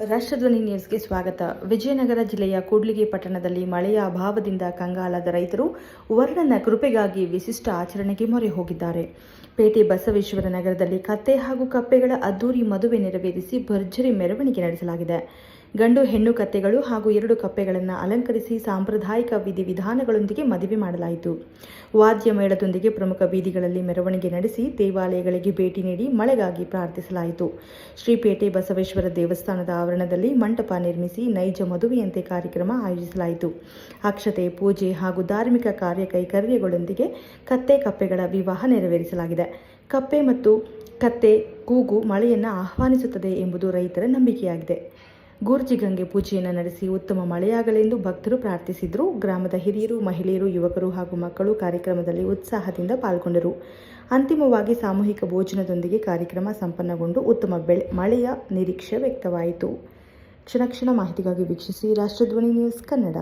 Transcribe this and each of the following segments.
ರಾಷ್ಟ್ರಧ್ವನಿ ನ್ಯೂಸ್ಗೆ ಸ್ವಾಗತ. ವಿಜಯನಗರ ಜಿಲ್ಲೆಯ ಕೂಡ್ಲಿಗಿ ಪಟ್ಟಣದಲ್ಲಿ ಮಳೆಯ ಅಭಾವದಿಂದ ಕಂಗಾಲಾದ ರೈತರು ವರ್ಣನ ಕೃಪೆಗಾಗಿ ವಿಶಿಷ್ಟ ಆಚರಣೆಗೆ ಮೊರೆ ಹೋಗಿದ್ದಾರೆ. ಪೇಟೆ ಬಸವೇಶ್ವರ ನಗರದಲ್ಲಿ ಕತ್ತೆ ಹಾಗೂ ಕಪ್ಪೆಗಳ ಅದ್ದೂರಿ ಮದುವೆ ನೆರವೇರಿಸಿ ಭರ್ಜರಿ ಮೆರವಣಿಗೆ ನಡೆಸಲಾಗಿದೆ. ಗಂಡು ಹೆಣ್ಣು ಕತ್ತೆಗಳು ಹಾಗೂ 2 ಕಪ್ಪೆಗಳನ್ನು ಅಲಂಕರಿಸಿ ಸಾಂಪ್ರದಾಯಿಕ ವಿಧಿವಿಧಾನಗಳೊಂದಿಗೆ ಮದುವೆ ಮಾಡಲಾಯಿತು. ವಾದ್ಯ ಮೇಳದೊಂದಿಗೆ ಪ್ರಮುಖ ಬೀದಿಗಳಲ್ಲಿ ಮೆರವಣಿಗೆ ನಡೆಸಿ ದೇವಾಲಯಗಳಿಗೆ ಭೇಟಿ ನೀಡಿ ಮಳೆಗಾಗಿ ಪ್ರಾರ್ಥಿಸಲಾಯಿತು. ಶ್ರೀ ಪೇಟೆ ಬಸವೇಶ್ವರ ದೇವಸ್ಥಾನದ ಆವರಣದಲ್ಲಿ ಮಂಟಪ ನಿರ್ಮಿಸಿ ನೈಜ ಮದುವೆಯಂತೆ ಕಾರ್ಯಕ್ರಮ ಆಯೋಜಿಸಲಾಯಿತು. ಅಕ್ಷತೆ, ಪೂಜೆ ಹಾಗೂ ಧಾರ್ಮಿಕ ಕಾರ್ಯಕೈಕರ್ಯಗಳೊಂದಿಗೆ ಕತ್ತೆ ಕಪ್ಪೆಗಳ ವಿವಾಹ ನೆರವೇರಿಸಲಾಗಿದೆ. ಕಪ್ಪೆ ಮತ್ತು ಕತ್ತೆ ಕೂಗು ಮಳೆಯನ್ನು ಆಹ್ವಾನಿಸುತ್ತದೆ ಎಂಬುದು ರೈತರ ನಂಬಿಕೆಯಾಗಿದೆ. ಗೂರ್ಜಿ ಗಂಗೆ ಪೂಜೆಯನ್ನು ನಡೆಸಿ ಉತ್ತಮ ಮಳೆಯಾಗಲೆಂದು ಭಕ್ತರು ಪ್ರಾರ್ಥಿಸಿದರು. ಗ್ರಾಮದ ಹಿರಿಯರು, ಮಹಿಳೆಯರು, ಯುವಕರು ಹಾಗೂ ಮಕ್ಕಳು ಕಾರ್ಯಕ್ರಮದಲ್ಲಿ ಉತ್ಸಾಹದಿಂದ ಪಾಲ್ಗೊಂಡರು. ಅಂತಿಮವಾಗಿ ಸಾಮೂಹಿಕ ಭೋಜನದೊಂದಿಗೆ ಕಾರ್ಯಕ್ರಮ ಸಂಪನ್ನಗೊಂಡು ಉತ್ತಮ ಮಳೆಯ ನಿರೀಕ್ಷೆ ವ್ಯಕ್ತವಾಯಿತು. ಕ್ಷಣ ಕ್ಷಣ ಮಾಹಿತಿಗಾಗಿ ವೀಕ್ಷಿಸಿ ರಾಷ್ಟ್ರಧ್ವನಿ ನ್ಯೂಸ್ ಕನ್ನಡ.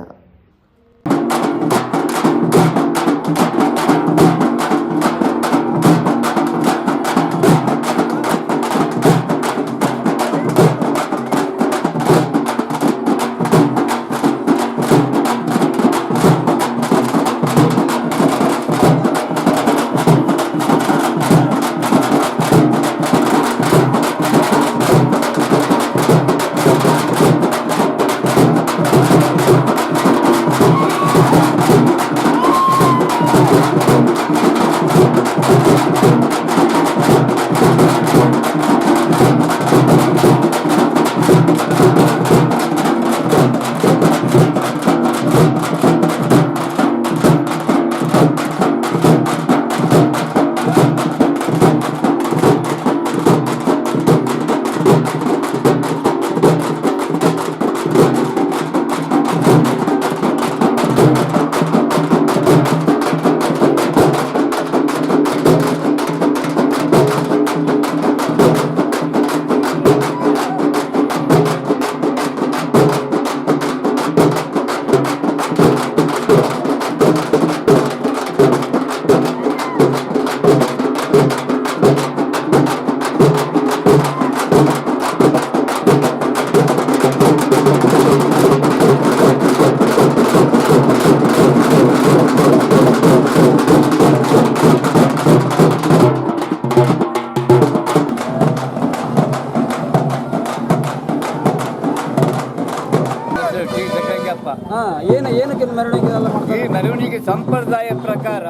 ಏನಕ್ಕೆ ಮೆರವಣಿಗೆ ಎಲ್ಲ ಮಾಡ್ತಾರೆ? ಈ ಮೆರವಣಿಗೆ ಸಂಪ್ರದಾಯ ಪ್ರಕಾರ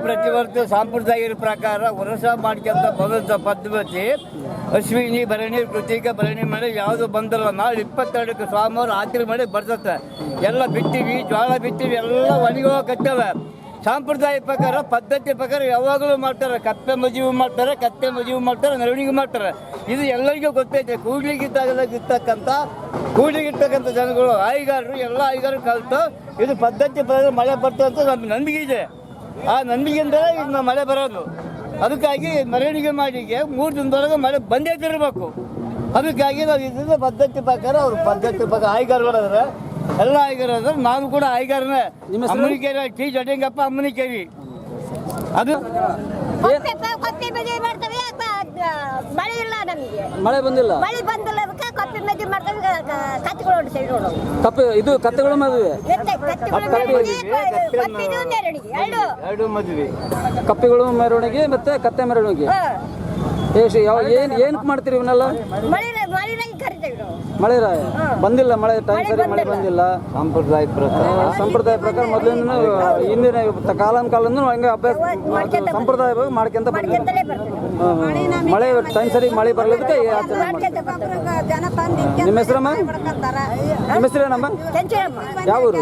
ಪ್ರತಿ ವರ್ಷ ಸಂಪ್ರದಾಯ ಪ್ರಕಾರ ವರ್ಷ ಮಾಡ್ಕೊಂತ ಬರೋದ ಪದ್ಧತಿ. ಅಶ್ವಿನಿ ಭರಣಿ, ಕೃತಿಕ ಭರಣಿ ಮಳೆ ಯಾವುದು ಬಂದಲ್ಲ, ನಾಳೆ 22ಕ್ಕೆ ಸೋಮವಾರ ಆಚರಣೆ ಮಾಡಿ ಬರ್ತದೆ. ಎಲ್ಲ ಬಿತ್ತೀವಿ, ಜೋಳ ಬಿತ್ತೀವಿ, ಎಲ್ಲ ಒಣಗೋಗತ್ತವೆ. ಸಂಪ್ರದಾಯ ಪ್ರಕಾರ ಪದ್ಧತಿ ಪ್ರಕಾರ ಯಾವಾಗಲೂ ಮಾಡ್ತಾರೆ. ಕತ್ತೆ ಮದುವೆ ಮಾಡ್ತಾರೆ, ಕತ್ತೆ ಮದುವೆ ಮಾಡ್ತಾರೆ, ಮೆರವಣಿಗೆ ಮಾಡ್ತಾರೆ. ಇದು ಎಲ್ಲರಿಗೂ ಗೊತ್ತೈತೆ. ಕೂಡ್ಲಿಗಿರ್ತಕ್ಕಂಥ ಜನಗಳು, ಆಯ್ಗಾರರು, ಎಲ್ಲ ಆಯ್ಗಾರರು ಕಲಿತು ಇದು ಪದ್ಧತಿ ಪ್ರಕಾರ ಮಳೆ ಬರ್ತದೆ ಅಂತ ನಮ್ಮ ನಂಬಿಕೆ ಇದೆ. ಆ ನಂಬಿಕೆಯಿಂದ ಇದು ಮಳೆ ಬರೋದು. ಅದಕ್ಕಾಗಿ ಮೆರವಣಿಗೆ ಮಾಡಿಗೆ 3 ದಿನದೊಳಗೆ ಮಳೆ ಬಂದೇ ತಿರಬೇಕು. ಅದಕ್ಕಾಗಿ ನಾವು ಇದರಿಂದ ಪದ್ಧತಿ ಪ್ರಕಾರ ಅವ್ರ ಪದ್ಧತಿ ಪ್ರಕಾರ ಆಯ್ಗಾರಗಳಾದ್ರೆ ಎಲ್ಲ ಆಯ್ಗಾರ, ನಾನು ಕೂಡ ಆಯ್ಗಾರನೇ. ಅಮ್ಮನಿಕೇರಿ ಟಿ ಜಟಿಂಗಪ್ಪ ಅಮ್ಮನಿಕೇರಿ. ಅದು ಮಳೆ ಇಲ್ಲ, ನಮಗೆ ಮಳೆ ಬಂದಿಲ್ಲ. ಮಳೆ ಬಂದಿಲ್ಲ, ಅದಕ್ಕೆ ಕಪ್ಪೆ ಮದುವೆ ಮಾಡ್ತಾರೆ. ಕತ್ತೆಗಳು ಸೈಡ್ ಕಪ್ಪೆ, ಇದು ಕತ್ತೆಗಳ ಮದುವೆ, ಎರಡು ಮದುವೆ, ಕಪ್ಪೆಗಳು ಮೆರವಣಿಗೆ ಮತ್ತೆ ಕತ್ತೆ ಮೆರವಣಿಗೆ. ಏನಕ್ಕೆ ಮಾಡ್ತೀರಿ ಇವನ್ನೆಲ್ಲ? ಮಳೆ ಬಂದಿಲ್ಲ, ಮಳೆ ಟೈಮ್ ಸರಿ ಮಳೆ ಬಂದಿಲ್ಲ. ಸಂಪ್ರದಾಯ ಪ್ರಕಾರ ಮೊದಲಿಂದ ಹಿಂದಿನ ಕಾಲದಿಂದ ಹಂಗೆ ಅಭ್ಯಾಸ ಸಂಪ್ರದಾಯ ಮಾಡ್ಕೊಂತ ಬಂದಿಲ್ಲ. ಮಳೆ ಟೈಮ್ ಸರಿ ಮಳೆ ಬರ್ಲಿಕ್ಕೆ ಆಚರಣೆ ಮಾಡ್ತಾರೆ. ನಿಮ್ಮ ಹೆಸರಮ್ಮ? ನಿಮ್ಮ ಹೆಸರೇನಮ್ಮ? ಯಾವ ಊರು?